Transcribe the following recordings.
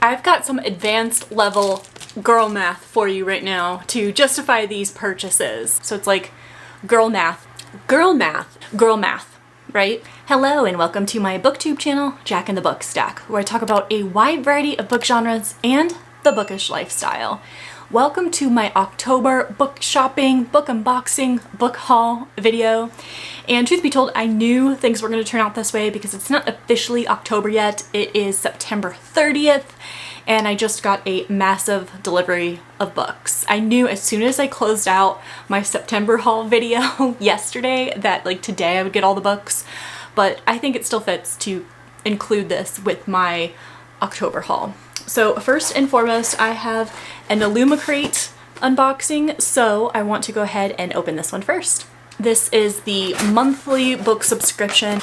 I've got some advanced level girl math for you right now to justify these purchases. So it's like girl math, girl math, girl math, right? Hello and welcome to my BookTube channel, Jack and the Book Stack, where I talk about a wide variety of book genres and the bookish lifestyle. Welcome to my October book shopping, book unboxing, book haul video. And truth be told, I knew things were going to turn out this way because it's not officially October yet. It is September 30th, and I just got a massive delivery of books. I knew as soon as I closed out my September haul video yesterday that like today I would get all the books, but I think it still fits to include this with my October haul. So first and foremost, I have an Illumicrate unboxing, so I want to go ahead and open this one first. This is the monthly book subscription,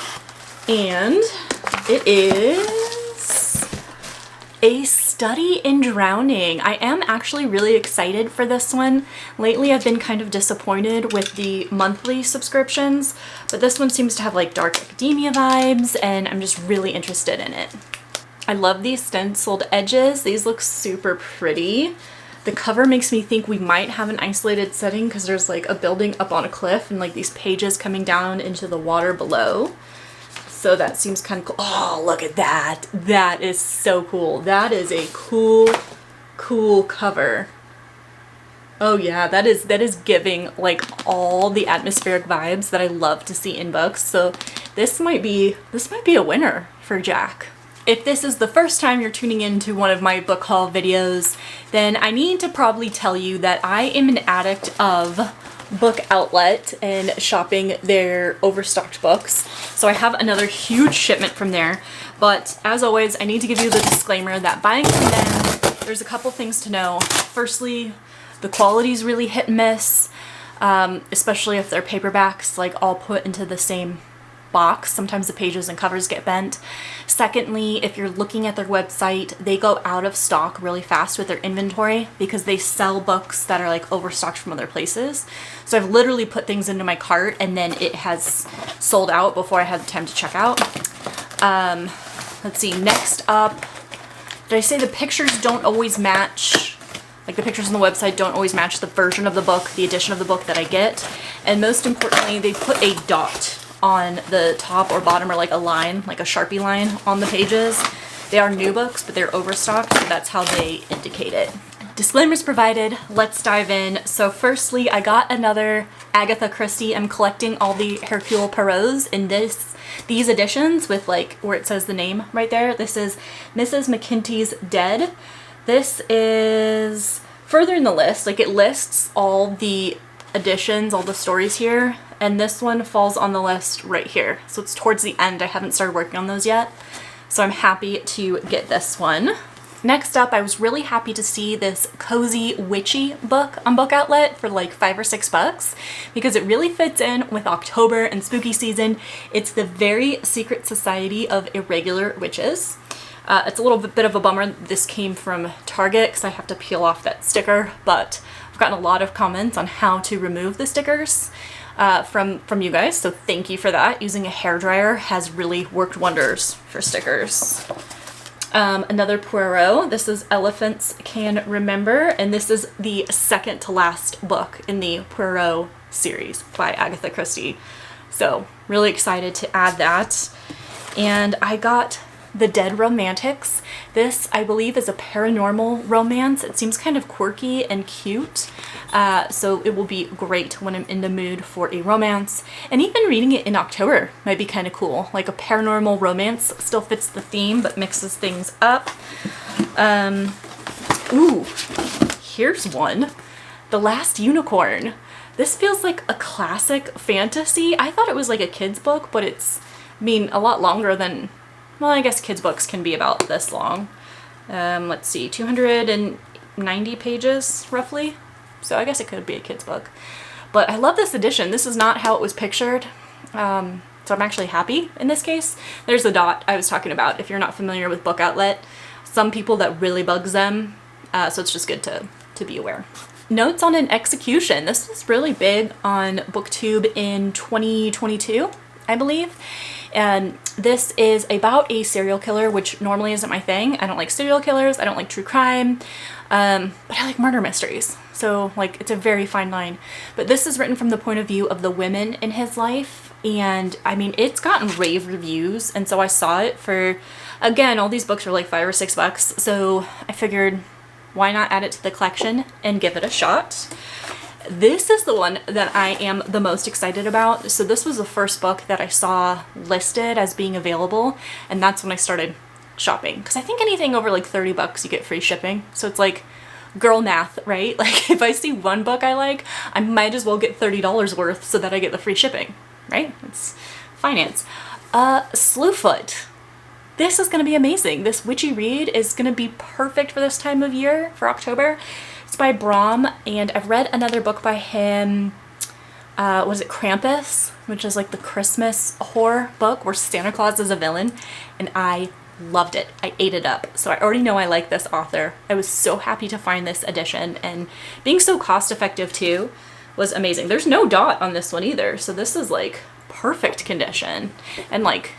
and it is A Study in Drowning. I am actually really excited for this one. Lately I've been kind of disappointed with the monthly subscriptions, but this one seems to have like dark academia vibes, and I'm just really interested in it. I love these stenciled edges. These look super pretty. The cover makes me think we might have an isolated setting because there's like a building up on a cliff and like these pages coming down into the water below. So that seems kind of cool. Oh, look at that. That is so cool. That is a cool cover. Oh yeah, that is giving like all the atmospheric vibes that I love to see in books. So this might be a winner for Jack. If this is the first time you're tuning into one of my book haul videos, then I need to probably tell you that I am an addict of Book Outlet and shopping their overstocked books. So I have another huge shipment from there. But as always, I need to give you the disclaimer that buying from them, there's a couple things to know. Firstly, the quality's really hit and miss, especially if they're paperbacks, like all put into the same box. Sometimes the pages and covers get bent. Secondly, if you're looking at their website, they go out of stock really fast with their inventory because they sell books that are like overstocked from other places. So I've literally put things into my cart and then it has sold out before I had the time to check out. Let's see, next up, did I say the pictures don't always match? Like the pictures on the website don't always match the version of the book, the edition of the book that I get. And most importantly, they put a dot on the top or bottom, or like a line, like a Sharpie line on the pages. They are new books, but they're overstocked, so that's how they indicate it. Disclaimers provided, let's dive in. So firstly, I got another Agatha Christie. I'm collecting all the Hercule Poirots in these editions with like where it says the name right there. This is Mrs. McKinty's Dead. This is further in the list, like it lists all the editions, all the stories here, and this one falls on the list right here. So it's towards the end. I haven't started working on those yet, so I'm happy to get this one. Next up, I was really happy to see this cozy witchy book on Book Outlet for like $5 or $6 because it really fits in with October and spooky season. It's The Very Secret Society of Irregular Witches. It's a little bit of a bummer this came from Target because I have to peel off that sticker, but I've gotten a lot of comments on how to remove the stickers from you guys, so thank you for that. Using a hairdryer has really worked wonders for stickers. Another Poirot. This is Elephants Can Remember, and this is the second to last book in the Poirot series by Agatha Christie. So really excited to add that. And I got The Dead Romantics. This, I believe, is a paranormal romance. It seems kind of quirky and cute, so it will be great when I'm in the mood for a romance. And even reading it in October might be kind of cool. Like a paranormal romance still fits the theme, but mixes things up. Ooh, here's one. The Last Unicorn. This feels like a classic fantasy. I thought it was like a kid's book, but it's, I mean, a lot longer than, well, I guess kids' books can be about this long. Let's see, 290 pages, roughly. So I guess it could be a kid's book. But I love this edition. This is not how it was pictured. So I'm actually happy in this case. There's the dot I was talking about. If you're not familiar with Book Outlet, some people that really bugs them. So it's just good to be aware. Notes on an Execution. This was really big on BookTube in 2022, I believe. And this is about a serial killer, which normally isn't my thing. I don't like serial killers. I don't like true crime. But I like murder mysteries. So like it's a very fine line. But this is written from the point of view of the women in his life. And I mean, it's gotten rave reviews. And so I saw it for, again, all these books are like $5 or $6. So I figured, why not add it to the collection and give it a shot? This is the one that I am the most excited about. So this was the first book that I saw listed as being available, and that's when I started shopping. Because I think anything over like $30 you get free shipping. So it's like girl math, right? Like if I see one book I like, I might as well get $30 worth so that I get the free shipping, right? It's finance. Slewfoot. This is going to be amazing. This witchy read is going to be perfect for this time of year, for October. It's by Brom, and I've read another book by him, was it Krampus? Which is like the Christmas horror book where Santa Claus is a villain, and I loved it. I ate it up. So I already know I like this author. I was so happy to find this edition, and being so cost effective too was amazing. There's no dot on this one either, so this is like perfect condition and like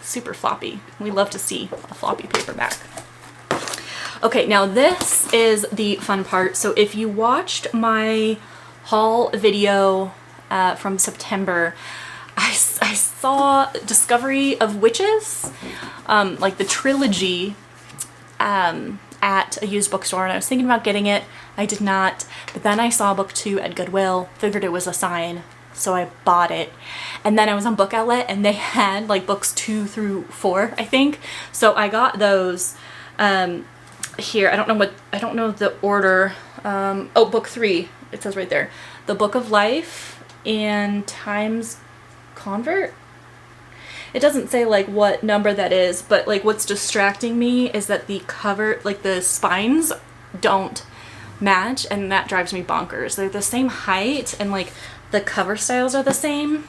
super floppy. We love to see a floppy paperback. Okay, now this is the fun part. So if you watched my haul video from September, I saw Discovery of Witches, like the trilogy, at a used bookstore, and I was thinking about getting it. I did not, but then I saw book 2 at Goodwill, figured it was a sign, so I bought it. And then I was on Book Outlet and they had like books 2 through 4, I think. So I got those. Here, I don't know the order. Oh, book 3, it says right there. The Book of Life and Times Convert. It doesn't say like what number that is, but like what's distracting me is that the cover, like the spines don't match, and that drives me bonkers. They're the same height and like the cover styles are the same.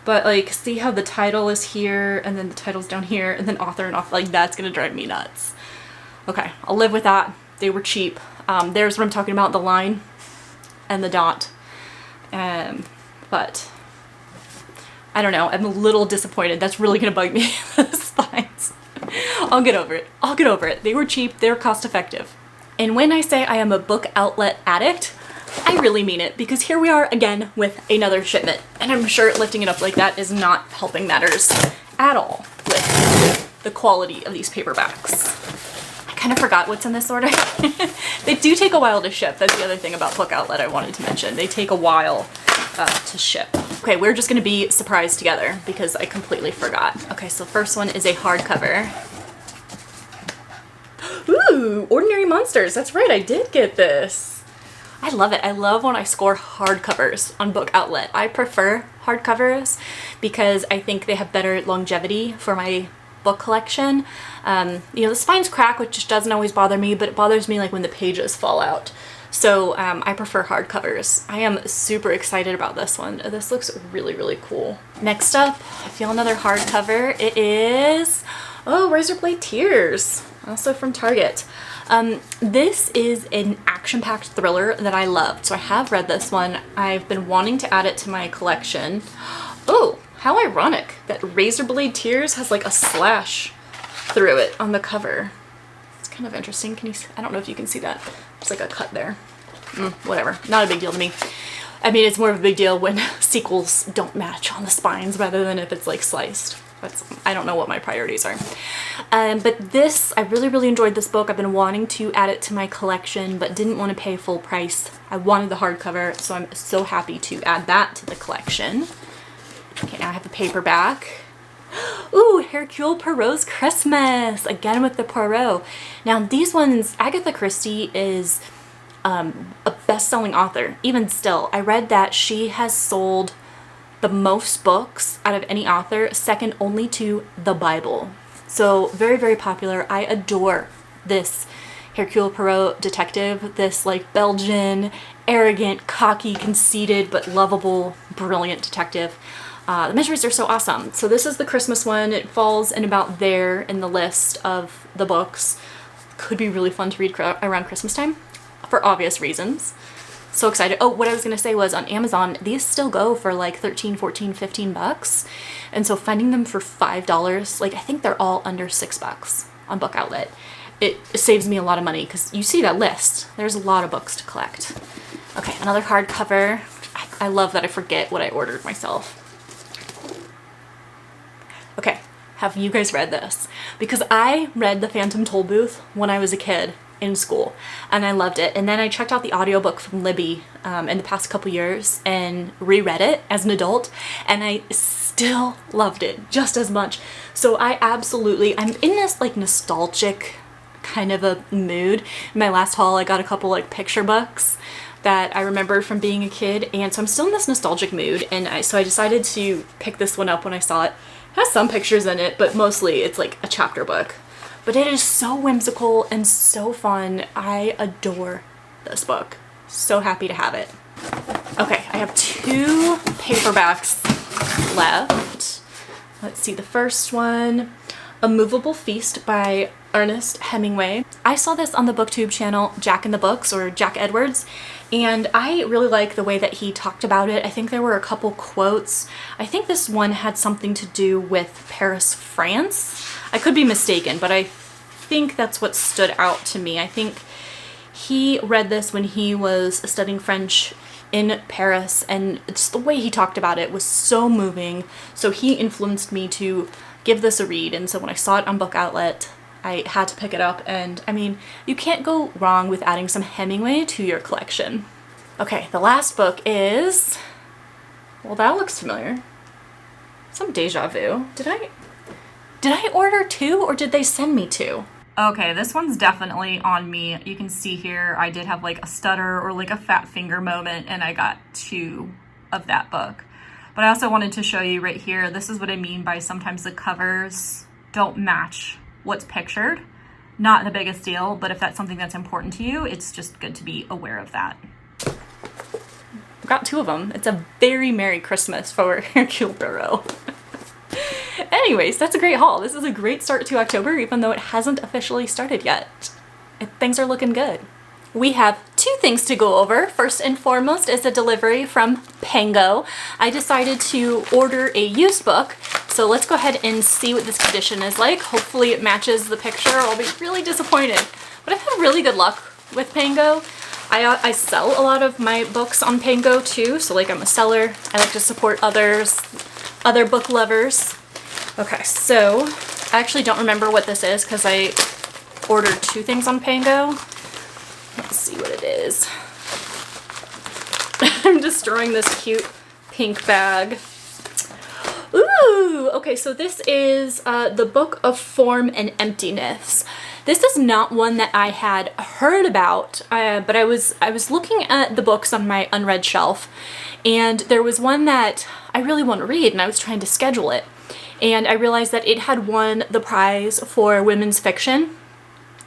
But like, see how the title is here and then the title's down here and then author and author, like that's gonna drive me nuts. Okay, I'll live with that. They were cheap. There's what I'm talking about, the line and the dot. But I don't know, I'm a little disappointed. That's really gonna bug me, the spines. I'll get over it. I'll get over it. They were cheap, they were cost effective. And when I say I am a Book Outlet addict, I really mean it, because here we are again with another shipment. And I'm sure lifting it up like that is not helping matters at all with the quality of these paperbacks. I kind of forgot what's in this order. They do take a while to ship. That's the other thing about Book Outlet I wanted to mention. They take a while to ship. Okay, we're just gonna be surprised together because I completely forgot. Okay, so the first one is a hardcover. Ooh, Ordinary Monsters. That's right, I did get this. I love it. I love when I score hardcovers on Book Outlet. I prefer hardcovers because I think they have better longevity for my book collection. You know, the spines crack, which just doesn't always bother me, but it bothers me like when the pages fall out. So I prefer hardcovers. I am super excited about this one. This looks really, really cool. Next up, I feel another hardcover. It is, oh, Razorblade Tears, also from Target. This is an action-packed thriller that I loved. So I have read this one. I've been wanting to add it to my collection. Oh, how ironic that Razorblade Tears has like a slash through it on the cover. It's kind of interesting. Can you see? I don't know if you can see that. There's like a cut there. Whatever, not a big deal to me. I mean, it's more of a big deal when sequels don't match on the spines rather than if it's like sliced. I don't know what my priorities are. But this, I really, really enjoyed this book. I've been wanting to add it to my collection, but didn't want to pay full price. I wanted the hardcover, so I'm so happy to add that to the collection. Okay, now I have the paperback. Ooh, Hercule Poirot's Christmas! Again with the Poirot. Now these ones, Agatha Christie is a best-selling author. Even still, I read that she has sold the most books out of any author, second only to the Bible. So very, very popular. I adore this Hercule Poirot detective, this like Belgian, arrogant, cocky, conceited, but lovable, brilliant detective. The mysteries are so awesome. So this is the Christmas one. It falls in about there in the list of the books. Could be really fun to read around Christmas time for obvious reasons. So excited. Oh, what I was gonna say was on Amazon, these still go for like 13, 14, 15 bucks. And so finding them for $5, like I think they're all under $6 on Book Outlet. It saves me a lot of money because you see that list. There's a lot of books to collect. Okay, another hardcover. I love that I forget what I ordered myself. Okay, have you guys read this? Because I read The Phantom Tollbooth when I was a kid in school and I loved it. And then I checked out the audiobook from Libby in the past couple years and reread it as an adult, and I still loved it just as much. So I'm in this like nostalgic kind of a mood. In my last haul, I got a couple like picture books that I remember from being a kid, and so I'm still in this nostalgic mood, and so I decided to pick this one up when I saw it. It has some pictures in it, but mostly it's like a chapter book. But it is so whimsical and so fun. I adore this book. So happy to have it. Okay, I have 2 paperbacks left. Let's see, the first one, A Movable Feast by Ernest Hemingway. I saw this on the BookTube channel Jack in the Books, or Jack Edwards, and I really like the way that he talked about it. I think there were a couple quotes. I think this one had something to do with Paris, France. I could be mistaken, but I think that's what stood out to me. I think he read this when he was studying French in Paris, and just the way he talked about it was so moving. So he influenced me to give this a read, and so when I saw it on Book Outlet, I had to pick it up, and I mean, you can't go wrong with adding some Hemingway to your collection. Okay, the last book is, well, that looks familiar. Some deja vu. Did I order 2 or did they send me 2? Okay, this one's definitely on me. You can see here I did have like a stutter or like a fat finger moment, and I got 2 of that book. But I also wanted to show you right here, this is what I mean by sometimes the covers don't match what's pictured. Not the biggest deal, but if that's something that's important to you, it's just good to be aware of that. I've got 2 of them. It's a very Merry Christmas for Hercule Poirot. Anyways, that's a great haul. This is a great start to October, even though it hasn't officially started yet. Things are looking good. We have 2 things to go over. First and foremost is a delivery from Pango. I decided to order a used book, so let's go ahead and see what this condition is like. Hopefully it matches the picture, or I'll be really disappointed. But I've had really good luck with Pango. I sell a lot of my books on Pango too, so like I'm a seller. I like to support other book lovers. Okay, so I actually don't remember what this is because I ordered 2 things on Pango. Let's see what it is. I'm destroying this cute pink bag. Ooh, okay, so this is the Book of Form and Emptiness. This is not one that I had heard about, but I was looking at the books on my unread shelf, and there was one that I really want to read, and I was trying to schedule it. And I realized that it had won the prize for women's fiction.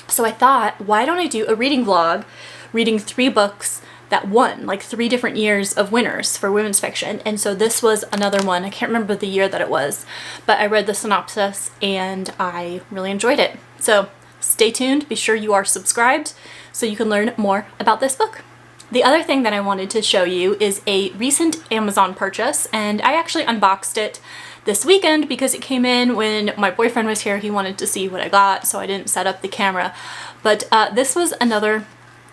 So I thought, why don't I do a reading vlog, reading 3 books that won, like 3 different years of winners for women's fiction. And so this was another one. I can't remember the year that it was, but I read the synopsis and I really enjoyed it. So stay tuned, be sure you are subscribed so you can learn more about this book. The other thing that I wanted to show you is a recent Amazon purchase, and I actually unboxed it this weekend because it came in when my boyfriend was here. He wanted to see what I got, so I didn't set up the camera. But this was another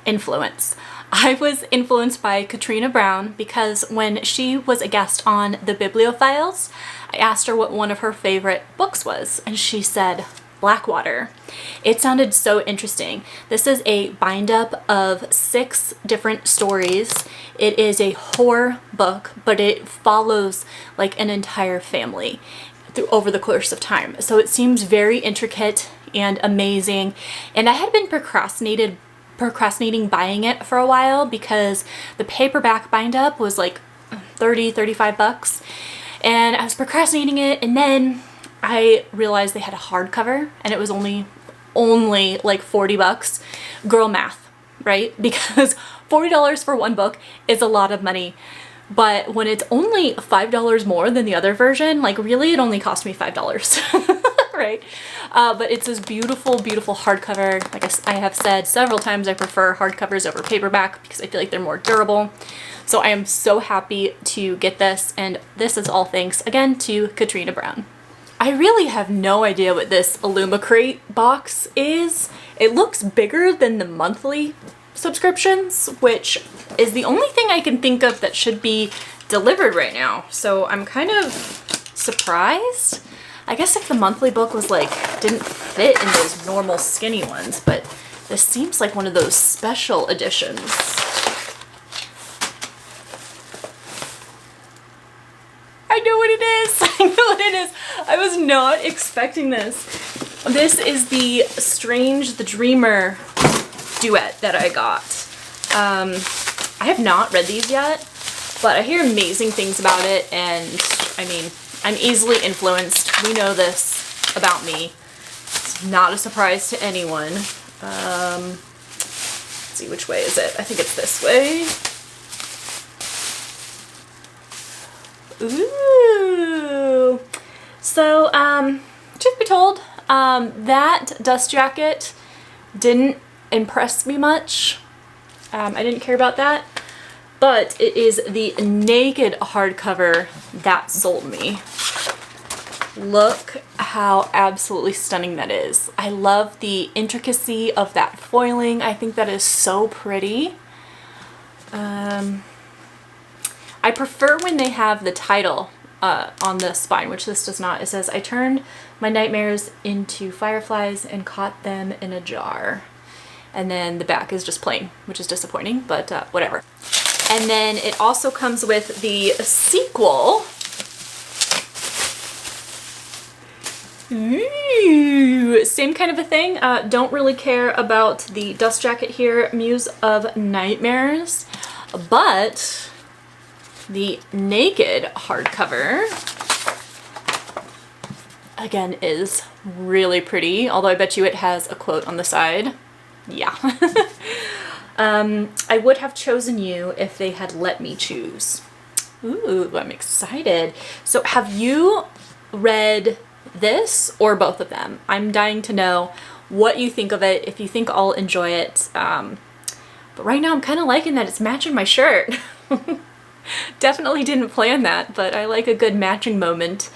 influence. I was influenced by Katrina Brown because when she was a guest on the Bibliophiles, I asked her what one of her favorite books was, and she said Blackwater. It sounded so interesting. This is a bind-up of 6 different stories. It is a horror book, but it follows like an entire family over the course of time. So it seems very intricate and amazing, and I had been procrastinating buying it for a while because the paperback bind-up was like 35 bucks, and I was procrastinating it, and then I realized they had a hardcover and it was only like 40 bucks. Girl math, right? Because $40 for one book is a lot of money. But when it's only $5 more than the other version, like really it only cost me $5, right? But it's this beautiful, beautiful hardcover. Like I have said several times, I prefer hardcovers over paperback because I feel like they're more durable. So I am so happy to get this, and this is all thanks again to Katrina Brown. I really have no idea what this Illumicrate box is. It looks bigger than the monthly subscriptions, which is the only thing I can think of that should be delivered right now. So I'm kind of surprised. I guess if the monthly book was like, didn't fit in those normal skinny ones, but this seems like one of those special editions. I know what it is. I know what it is. I was not expecting this. This is the Strange the Dreamer duet that I got. I have not read these yet, but I hear amazing things about it, and I mean, I'm easily influenced. We know this about me. It's not a surprise to anyone. Let's see, which way is it? I think it's this way. Ooh. So, truth be told, that dust jacket didn't impress me much. I didn't care about that, but it is the Naked hardcover that sold me. Look how absolutely stunning that is. I love the intricacy of that foiling. I think that is so pretty. I prefer when they have the title on the spine, which this does not. It says, "I turned my nightmares into fireflies and caught them in a jar." And then the back is just plain, which is disappointing, but whatever. And then it also comes with the sequel. Ooh, same kind of a thing. Don't really care about the dust jacket here, Muse of Nightmares, but the Naked hardcover, again, is really pretty, although I bet you it has a quote on the side. Yeah. I would have chosen you if they had let me choose. Ooh, I'm excited. So have you read this or both of them? I'm dying to know what you think of it, if you think I'll enjoy it. But right now I'm kind of liking that it's matching my shirt. Definitely didn't plan that, but I like a good matching moment.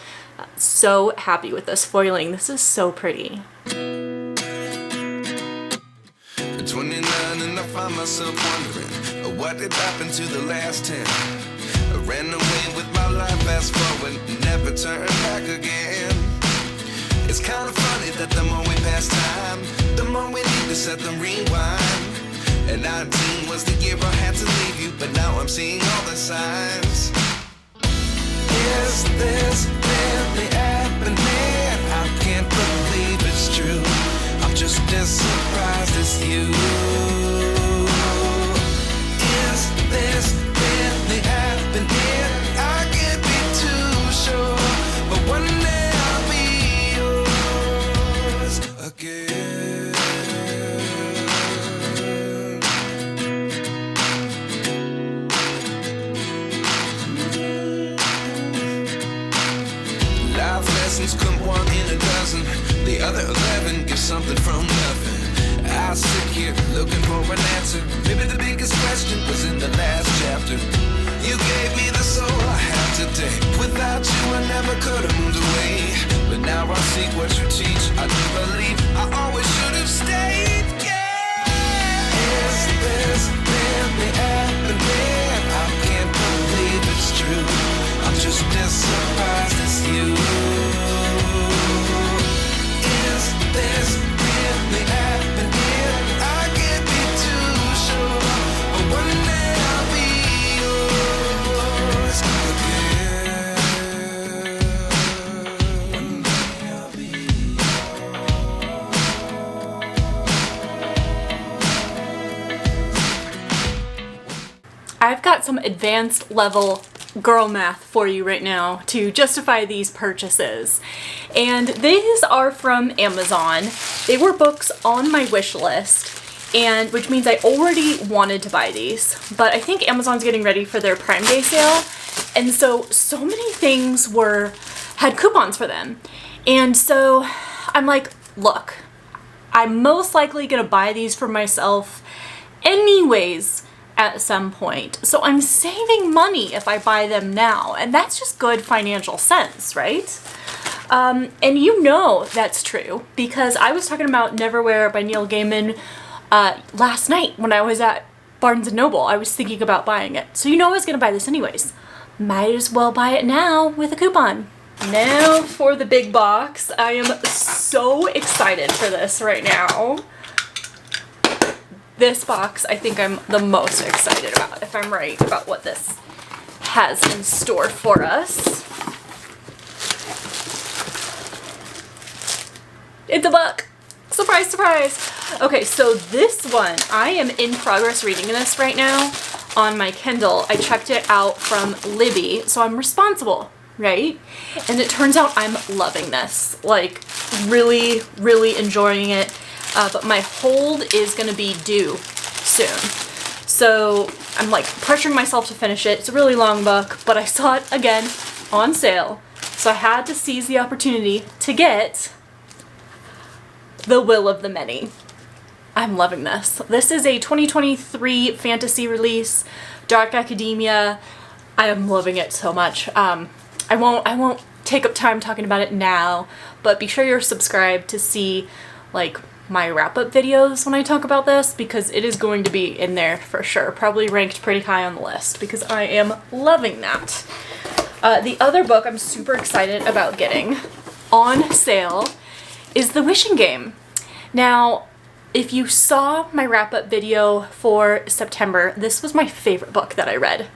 So happy with this foiling. This is so pretty. 29 and I find myself wondering what did happen to the last 10. I ran away with my life, fast forward, never turn back again. It's kind of funny that the more we pass time, the more we need to set them rewind. And 19 was the year I had to leave you, but now I'm seeing all the signs. Is this really happening? I can't believe it's true. I'm just as surprised as you. Is this really happening? I can't be too sure, but one day I'll be yours again. Life lessons come one in a dozen. The other 11 give something from nothing. I sit here looking for an answer. Maybe the biggest question was in the last chapter. You gave me the soul I have today. Without you I never could have moved away. But now I see what you teach. I do believe I always should have stayed. Yeah. Is this really happening? I can't believe it's true. I'm just as surprised as you. Is this really happening? I can't be too sure, but one day I'll be yours again. One day I'll be yours. I've got some advanced level girl math for you right now to justify these purchases. And these are from Amazon. They were books on my wish list, and which means I already wanted to buy these, but I think Amazon's getting ready for their Prime Day sale, and so many things had coupons for them. And so I'm like, look, I'm most likely gonna buy these for myself anyways at some point. So I'm saving money if I buy them now. And that's just good financial sense, right? And you know that's true because I was talking about Neverwhere by Neil Gaiman last night when I was at Barnes & Noble. I was thinking about buying it. So you know I was gonna buy this anyways. Might as well buy it now with a coupon. Now for the big box. I am so excited for this right now. This box I think I'm the most excited about, if I'm right about what this has in store for us. It's a book! Surprise, surprise! Okay, so this one, I am in progress reading this right now on my Kindle. I checked it out from Libby, so I'm responsible, right? And it turns out I'm loving this. Like, really, really enjoying it. But my hold is gonna be due soon. So I'm like pressuring myself to finish it. It's a really long book, but I saw it again on sale. So I had to seize the opportunity to get The Will of the Many. I'm loving this. This is a 2023 fantasy release, dark academia. I am loving it so much. I won't take up time talking about it now, but be sure you're subscribed to see like my wrap-up videos when I talk about this, because it is going to be in there for sure. Probably ranked pretty high on the list because I am loving that. The other book I'm super excited about getting on sale is The Wishing Game. Now, if you saw my wrap-up video for September, this was my favorite book that I read.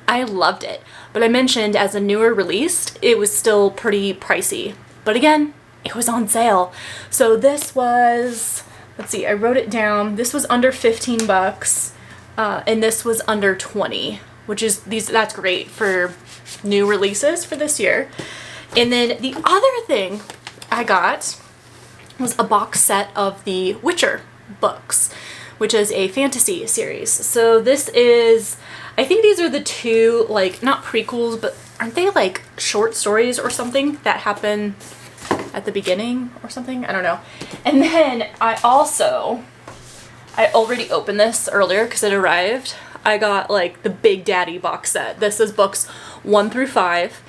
I loved it, but I mentioned as a newer release, it was still pretty pricey. But again, it was on sale. So this was, let's see, I wrote it down. This was under 15 bucks, and this was under 20, which is, that's great for new releases for this year. And then the other thing I got was a box set of the Witcher books, which is a fantasy series. So this is, I think these are the two, like, not prequels, but aren't they like short stories or something that happen at the beginning or something? I don't know. And then I already opened this earlier because it arrived. I got like the Big Daddy box set. This is books 1 through 5.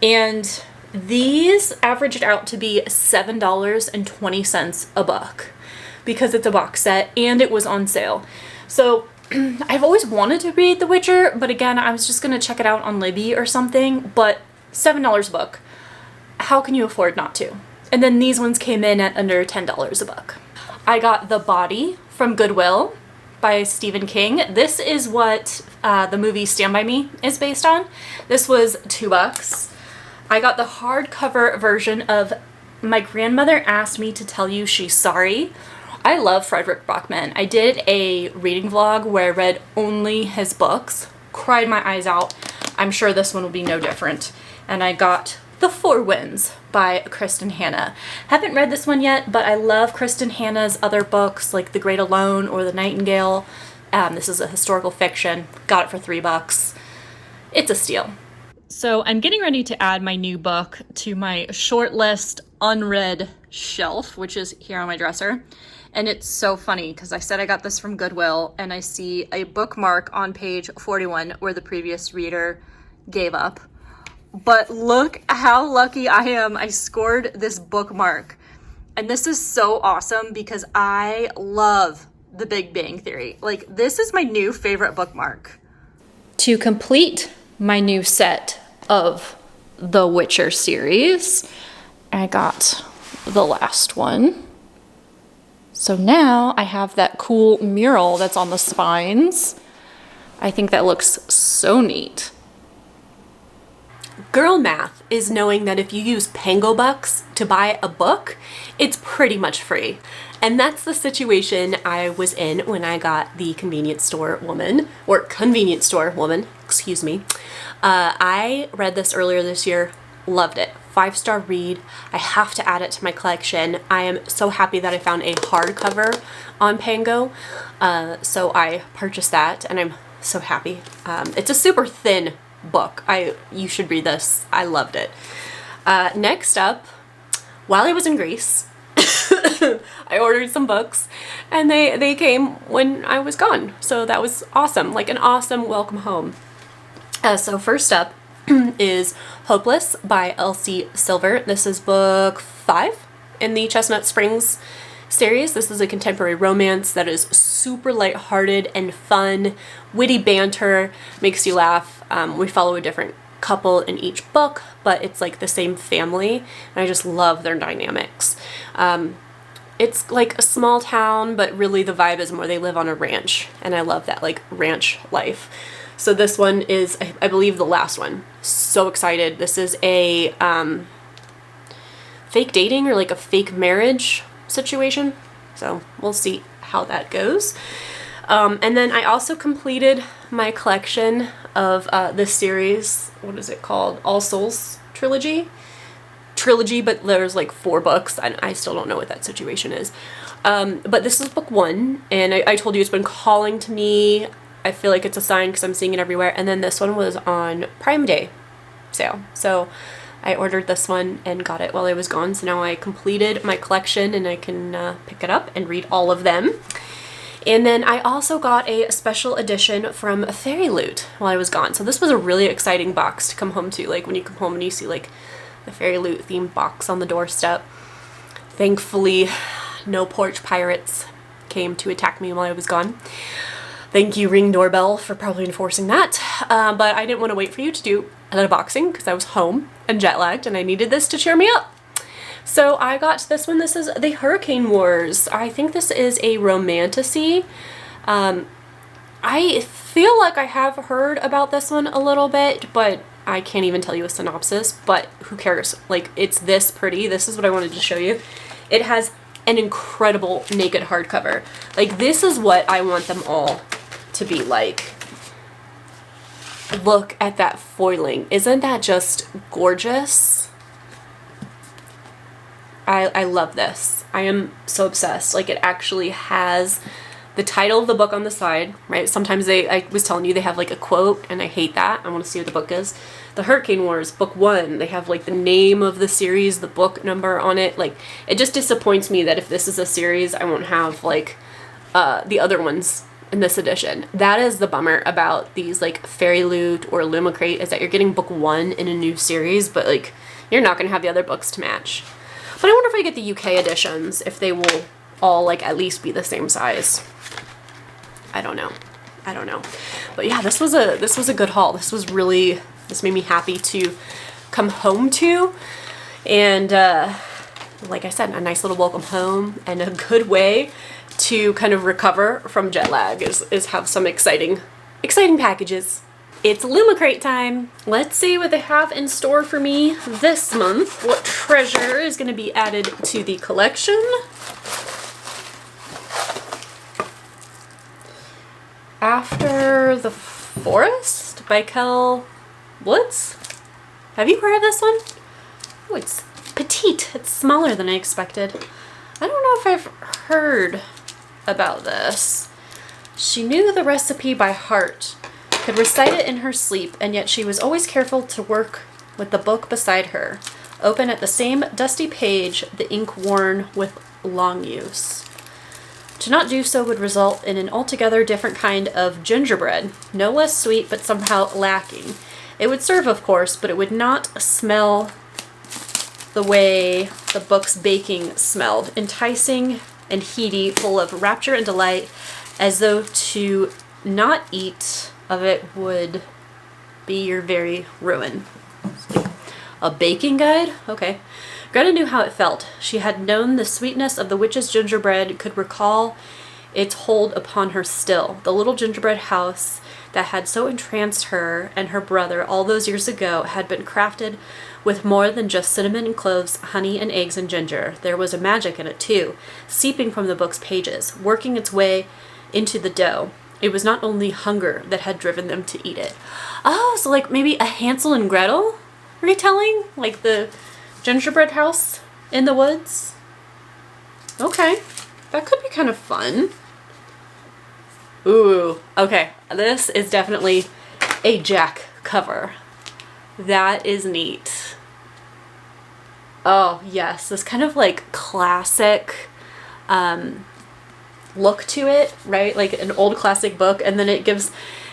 And these averaged out to be $7.20 a book because it's a box set and it was on sale. So I've always wanted to read The Witcher, but again, I was just gonna check it out on Libby or something, but $7 a book. How can you afford not to? And then these ones came in at under $10 a book. I got The Body from Goodwill by Stephen King. This is what the movie Stand By Me is based on. This was $2. I got the hardcover version of My Grandmother Asked Me to Tell You She's Sorry. I love Frederick Bachman. I did a reading vlog where I read only his books, cried my eyes out. I'm sure this one will be no different. And I got The Four Winds by Kristen Hanna. Haven't read this one yet, but I love Kristen Hanna's other books like The Great Alone or The Nightingale. This is a historical fiction. Got it for $3. It's a steal. So I'm getting ready to add my new book to my short list unread shelf, which is here on my dresser. And it's so funny because I said I got this from Goodwill and I see a bookmark on page 41 where the previous reader gave up. But look how lucky I am. I scored this bookmark. And this is so awesome because I love The Big Bang Theory. Like, this is my new favorite bookmark. To complete my new set of the Witcher series, I got the last one. So now I have that cool mural that's on the spines. I think that looks so neat. Girl math is knowing that if you use Pango bucks to buy a book, it's pretty much free. And that's the situation I was in when I got the convenience store woman, excuse me. I read this earlier this year, loved it. 5-star read. I have to add it to my collection. I am so happy that I found a hardcover on Pango. So I purchased that and I'm so happy. It's a super thin book. You should read this. I loved it. Next up, while I was in Greece, I ordered some books and they came when I was gone. So that was awesome, like an awesome welcome home. So first up is Hopeless by Elsie Silver. This is book 5 in the Chestnut Springs series. This is a contemporary romance that is super lighthearted and fun, witty banter, makes you laugh. We follow a different couple in each book, but it's like the same family, and I just love their dynamics. It's like a small town, but really the vibe is more they live on a ranch, and I love that, like, ranch life. So this one is, I believe, the last one. So excited. This is a fake dating or like a fake marriage situation. So we'll see how that goes. And then I also completed my collection of this series. What is it called? All Souls trilogy, but there's like 4 books, and I still don't know what that situation is. But this is book 1, and I told you it's been calling to me. I feel like it's a sign because I'm seeing it everywhere. And then this one was on Prime Day sale. So I ordered this one and got it while I was gone. So now I completed my collection and I can pick it up and read all of them. And then I also got a special edition from Fairy Loot while I was gone. So this was a really exciting box to come home to. Like when you come home and you see like the Fairy Loot themed box on the doorstep. Thankfully, no porch pirates came to attack me while I was gone. Thank you, Ring Doorbell, for probably enforcing that. But I didn't want to wait for you to do an unboxing because I was home and jet lagged and I needed this to cheer me up. So I got this one. This is The Hurricane Wars. I think this is a romantasy. I feel like I have heard about this one a little bit, but I can't even tell you a synopsis, but who cares? Like, it's this pretty. This is what I wanted to show you. It has an incredible naked hardcover. Like, this is what I want them all to be like. Look at that foiling. Isn't that just gorgeous? I love this. I am so obsessed. Like, it actually has the title of the book on the side, right? Sometimes I was telling you, they have like a quote, and I hate that. I want to see what the book is. The Hurricane Wars, book 1, they have like the name of the series, the book number on it. Like, it just disappoints me that if this is a series, I won't have like the other ones in this edition. That is the bummer about these like Fairy Loot or Lumicrate, is that you're getting book 1 in a new series, but like you're not going to have the other books to match. But I wonder if I get the UK editions, if they will all like at least be the same size. I don't know. But yeah, this was a good haul. This made me happy to come home to. And like I said, a nice little welcome home and a good way to kind of recover from jet lag is have some exciting packages. It's Lumicrate time. Let's see what they have in store for me this month. What treasure is going to be added to the collection? After the Forest by Kel Woods. Have you heard of this one? Oh, it's petite. It's smaller than I expected. I don't know if I've heard about this. She knew the recipe by heart, could recite it in her sleep, and yet she was always careful to work with the book beside her, open at the same dusty page, the ink worn with long use. To not do so would result in an altogether different kind of gingerbread, no less sweet but somehow lacking. It would serve, of course, but it would not smell the way the book's baking smelled, enticing and heady, full of rapture and delight, as though to not eat of it would be your very ruin. A baking guide? Okay. Greta knew how it felt. She had known the sweetness of the witch's gingerbread, could recall its hold upon her still. The little gingerbread house that had so entranced her and her brother all those years ago had been crafted with more than just cinnamon and cloves, honey and eggs and ginger. There was a magic in it too, seeping from the book's pages, working its way into the dough. It was not only hunger that had driven them to eat it. Oh, so like maybe a Hansel and Gretel retelling? Like the gingerbread house in the woods? Okay, that could be kind of fun. Ooh, okay, this is definitely a Jack cover. That is neat. Oh yes, this kind of like classic look to it, right? Like an old classic book, and then it gives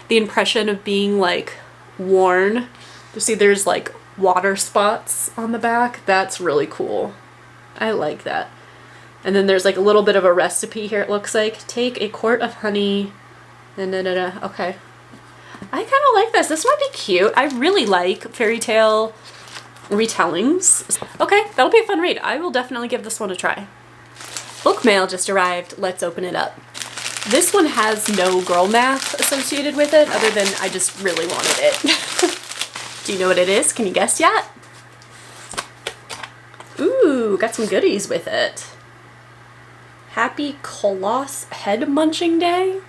the impression of being like worn. You see there's like water spots on the back. That's really cool. I like that. And then there's like a little bit of a recipe here, it looks like. Take a quart of honey. Okay. I kind of like this. This might be cute. I really like fairy tale retellings. Okay, that'll be a fun read. I will definitely give this one a try. Book mail just arrived. Let's open it up. This one has no girl math associated with it, other than I just really wanted it. Do you know what it is? Can you guess yet? Ooh, got some goodies with it. Happy Coloss Head Munching Day?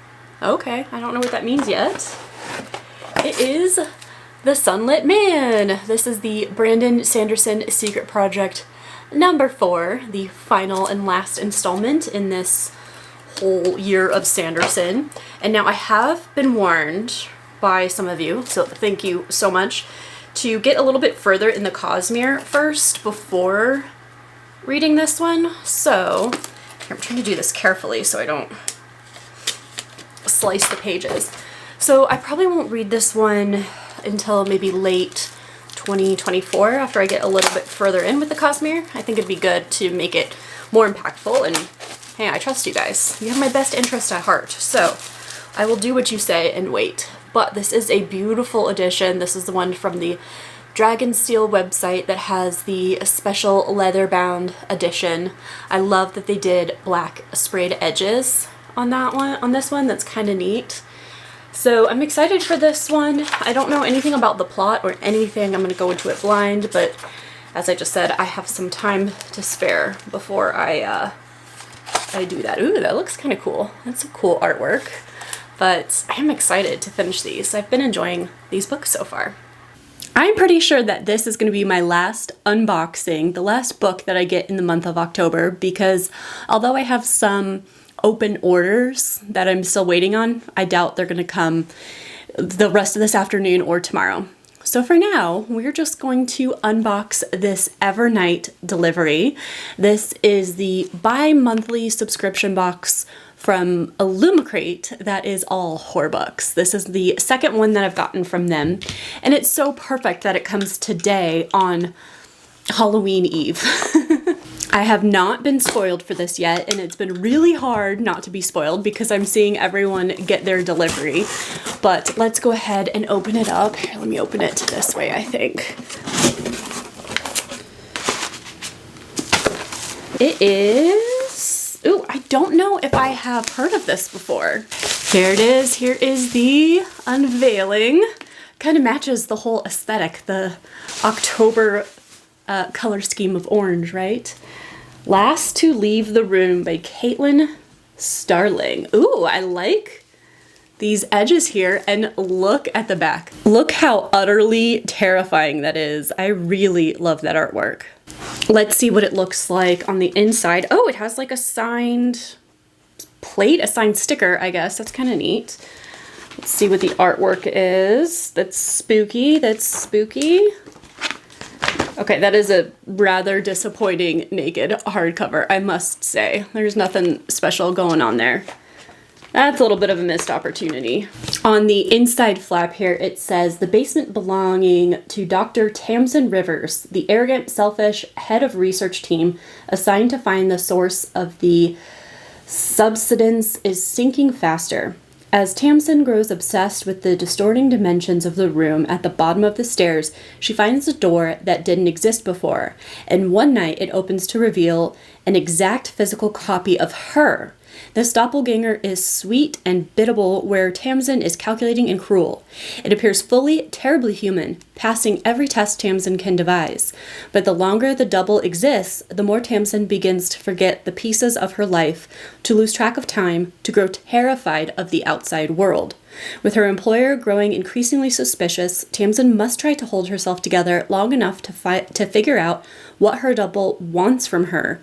Okay, I don't know what that means yet. It is The Sunlit Man. This is the Brandon Sanderson Secret Project number 4, the final and last installment in this whole year of Sanderson. And now I have been warned by some of you, so thank you so much, to get a little bit further in the Cosmere first before reading this one. So I'm trying to do this carefully so I don't slice the pages. So I probably won't read this one until maybe late 2024 after I get a little bit further in with the Cosmere. I think it'd be good to make it more impactful, and hey, I trust you guys. You have my best interest at heart, so I will do what you say and wait. But this is a beautiful edition. This is the one from the Dragonsteel website that has the special leather-bound edition. I love that they did black sprayed edges on that one. On this one, that's kind of neat. So I'm excited for this one. I don't know anything about the plot or anything. I'm going to go into it blind, but as I just said, I have some time to spare before I do that. Ooh, that looks kind of cool. That's some cool artwork. But I am excited to finish these. I've been enjoying these books so far. I'm pretty sure that this is going to be my last unboxing, the last book that I get in the month of October, because although I have some open orders that I'm still waiting on, I doubt they're going to come the rest of this afternoon or tomorrow. So for now, we're just going to unbox this Evernight delivery. This is the bi-monthly subscription box from Illumicrate that is all horror books. This is the second one that I've gotten from them, and it's so perfect that it comes today on Halloween Eve. I have not been spoiled for this yet, and it's been really hard not to be spoiled because I'm seeing everyone get their delivery. But let's go ahead and open it up. Here, let me open it this way, I think. It is... Ooh, I don't know if I have heard of this before. Here it is. Here is the unveiling. Kind of matches the whole aesthetic, the October color scheme of orange, right? Last to Leave the Room by Caitlin Starling. Ooh, I like these edges here, and look at the back. Look how utterly terrifying that is. I really love that artwork. Let's see what it looks like on the inside. Oh, it has like a signed plate, a signed sticker, I guess. That's kind of neat. Let's see what the artwork is. That's spooky. That's spooky. Okay, that is a rather disappointing naked hardcover, I must say. There's nothing special going on there. That's a little bit of a missed opportunity. On the inside flap here, it says, "The basement belonging to Dr. Tamsin Rivers, the arrogant, selfish head of research team assigned to find the source of the subsidence, is sinking faster. As Tamsin grows obsessed with the distorting dimensions of the room at the bottom of the stairs, she finds a door that didn't exist before, and one night it opens to reveal an exact physical copy of her. This doppelganger is sweet and biddable, where Tamsin is calculating and cruel. It appears fully, terribly human, passing every test Tamsin can devise. But the longer the double exists, the more Tamsin begins to forget the pieces of her life, to lose track of time, to grow terrified of the outside world. With her employer growing increasingly suspicious, Tamsin must try to hold herself together long enough to figure out what her double wants from her,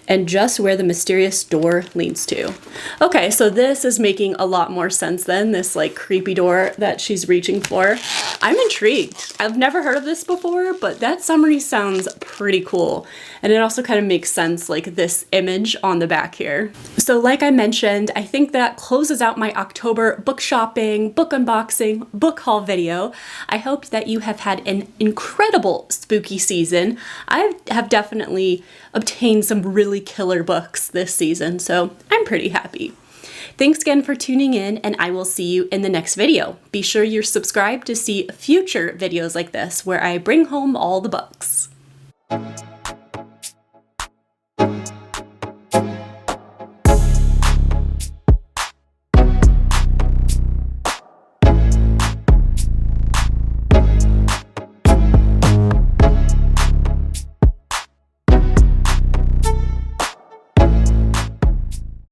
and just where the mysterious door leads to. Okay, so this is making a lot more sense than this like creepy door that she's reaching for. I'm intrigued. I've never heard of this before, but that summary sounds pretty cool. And it also kind of makes sense, like this image on the back here. So like I mentioned, I think that closes out my October book shopping, book unboxing, book haul video. I hope that you have had an incredible spooky season. I have definitely obtained some really killer books this season, so I'm pretty happy. Thanks again for tuning in, and I will see you in the next video. Be sure you're subscribed to see future videos like this where I bring home all the books.